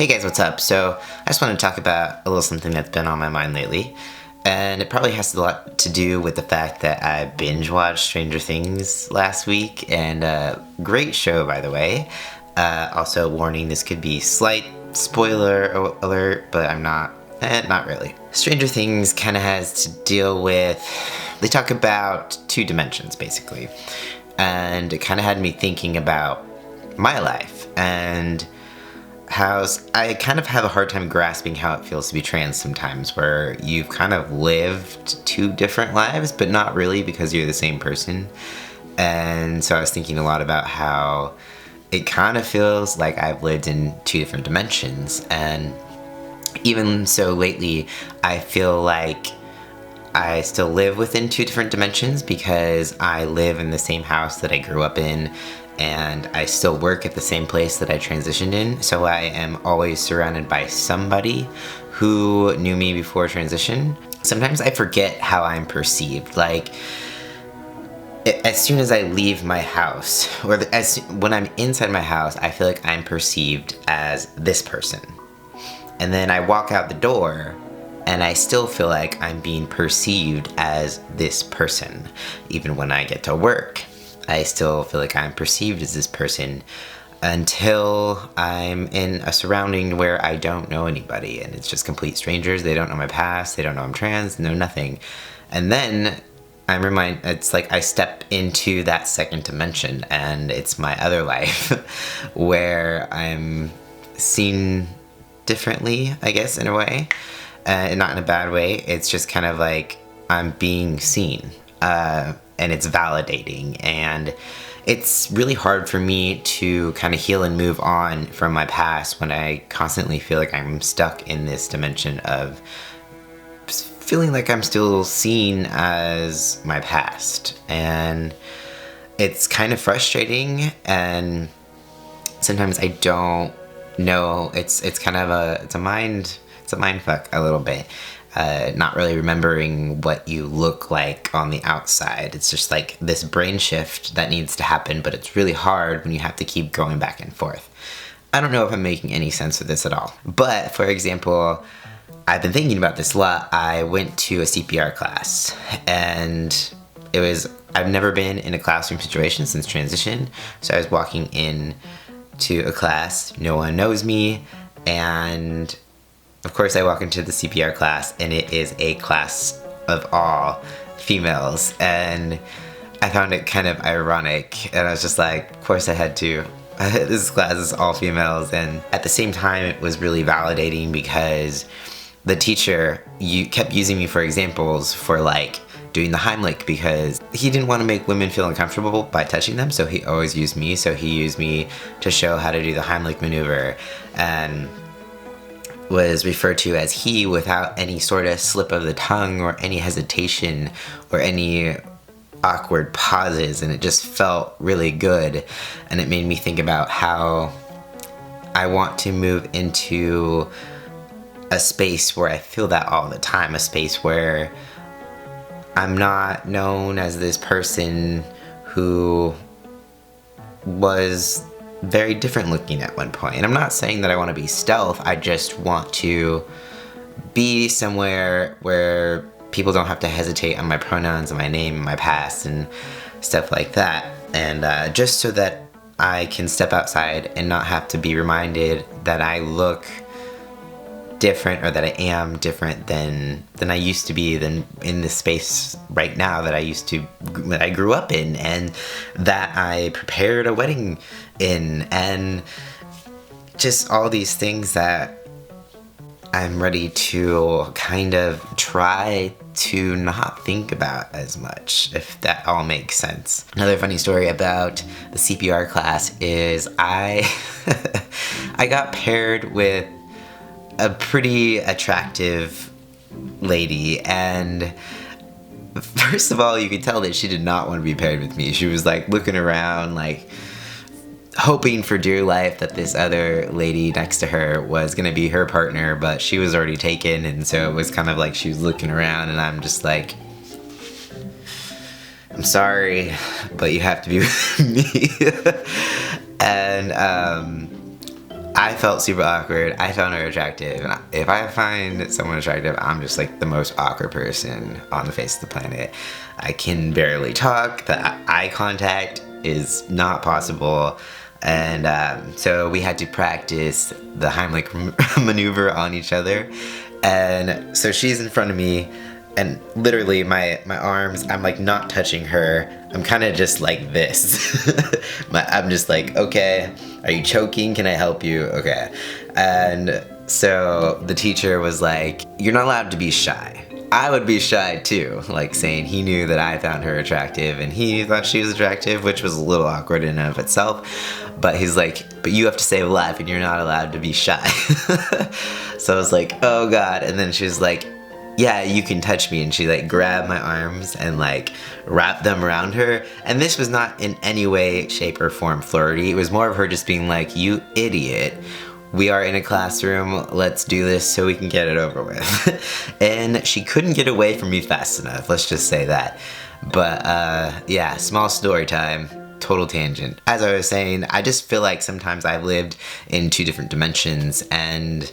Hey guys, what's up? So I just want to talk about a little something that's been on my mind lately. And it probably has a lot to do with the fact that I binge watched Stranger Things last week. And great show, by the way. Also, warning, this could be slight spoiler alert, but I'm not really. Stranger Things kind of has to deal with, they talk about two dimensions, basically. And it kind of had me thinking about my life and how I kind of have a hard time grasping how it feels to be trans sometimes, where you've kind of lived two different lives, but not really, because you're the same person. And so I was thinking a lot about how it kind of feels like I've lived in two different dimensions. And even so lately, I feel like I still live within two different dimensions because I live in the same house that I grew up in, and I still work at the same place that I transitioned in, so I am always surrounded by somebody who knew me before transition. Sometimes I forget how I'm perceived. Like, as soon as I leave my house, or when I'm inside my house, I feel like I'm perceived as this person. And then I walk out the door, and I still feel like I'm being perceived as this person. Even when I get to work, I still feel like I'm perceived as this person until I'm in a surrounding where I don't know anybody and it's just complete strangers. They don't know my past, they don't know I'm trans, know nothing. And then I'm reminded, it's like I step into that second dimension and it's my other life where I'm seen differently, I guess, in a way. Not in a bad way. It's just kind of like I'm being seen. And it's validating, and it's really hard for me to kind of heal and move on from my past when I constantly feel like I'm stuck in this dimension of feeling like I'm still seen as my past. And it's kind of frustrating, and sometimes I don't know. It's kind of a mind fuck a little bit. Not really remembering what you look like on the outside. It's just like this brain shift that needs to happen, but it's really hard when you have to keep going back and forth. I don't know if I'm making any sense of this at all. But, for example, I've been thinking about this a lot. I went to a CPR class, and I've never been in a classroom situation since transition, so I was walking in to a class, no one knows me, and of course, I walk into the CPR class, and it is a class of all females, and I found it kind of ironic, and I was just like, of course I had to. This class is all females, and at the same time, it was really validating because the teacher kept using me for examples for, like, doing the Heimlich, because he didn't want to make women feel uncomfortable by touching them, so he always used me. So he used me to show how to do the Heimlich maneuver, and was referred to as he without any sort of slip of the tongue or any hesitation or any awkward pauses, and it just felt really good. And it made me think about how I want to move into a space where I feel that all the time, a space where I'm not known as this person who was very different looking at one point. And I'm not saying that I want to be stealth, I just want to be somewhere where people don't have to hesitate on my pronouns and my name and my past and stuff like that. And just so that I can step outside and not have to be reminded that I look different, or that I am different than I used to be, than in this space right now that I grew up in, and that I prepared a wedding in, and just all these things that I'm ready to kind of try to not think about as much, if that all makes sense. Another funny story about the CPR class is I got paired with a pretty attractive lady, and first of all, you could tell that she did not want to be paired with me. She was like looking around, like hoping for dear life that this other lady next to her was gonna be her partner, but she was already taken, and so it was kind of like she was looking around, and I'm just like, I'm sorry, but you have to be with me. And I felt super awkward. I found her attractive. And if I find someone attractive, I'm just like the most awkward person on the face of the planet. I can barely talk. The eye contact is not possible. And so we had to practice the Heimlich maneuver on each other. And so she's in front of me, and literally my arms, I'm like not touching her. I'm kind of just like this. I'm just like, okay, are you choking? Can I help you? Okay. And so the teacher was like, you're not allowed to be shy. I would be shy too, like saying he knew that I found her attractive and he thought she was attractive, which was a little awkward in and of itself. But he's like, but you have to save a life and you're not allowed to be shy. So I was like, oh God. And then she was like, yeah, you can touch me. And she like grabbed my arms and like wrapped them around her. And this was not in any way, shape, or form flirty. It was more of her just being like, you idiot. We are in a classroom, let's do this so we can get it over with. And she couldn't get away from me fast enough, let's just say that. But yeah, small story time, total tangent. As I was saying, I just feel like sometimes I've lived in two different dimensions and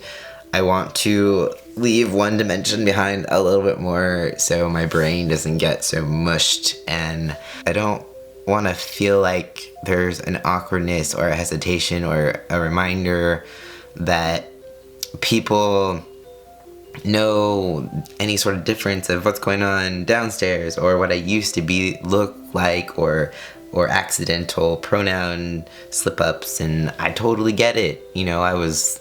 I want to leave one dimension behind a little bit more so my brain doesn't get so mushed, and I don't want to feel like there's an awkwardness or a hesitation or a reminder that people know any sort of difference of what's going on downstairs or what I used to be, look like, or accidental pronoun slip-ups. And I totally get it. You know, I was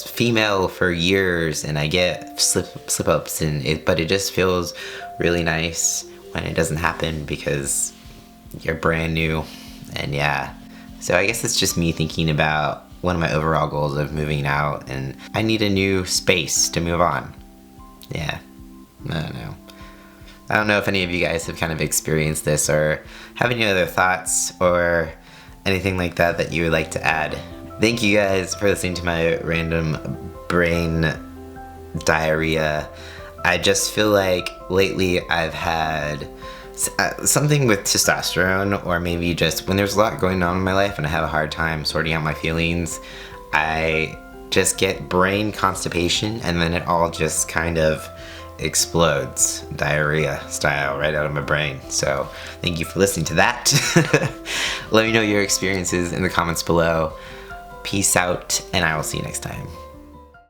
female for years and I get slip-ups, but it just feels really nice when it doesn't happen because you're brand new. And yeah, so I guess it's just me thinking about one of my overall goals of moving out, and I need a new space to move on. Yeah, I don't know if any of you guys have kind of experienced this or have any other thoughts or anything like that that you would like to add. Thank you guys for listening to my random brain diarrhea. I just feel like lately I've had something with testosterone, or maybe just when there's a lot going on in my life and I have a hard time sorting out my feelings, I just get brain constipation and then it all just kind of explodes, diarrhea style, right out of my brain. So thank you for listening to that. Let me know your experiences in the comments below. Peace out, and I will see you next time.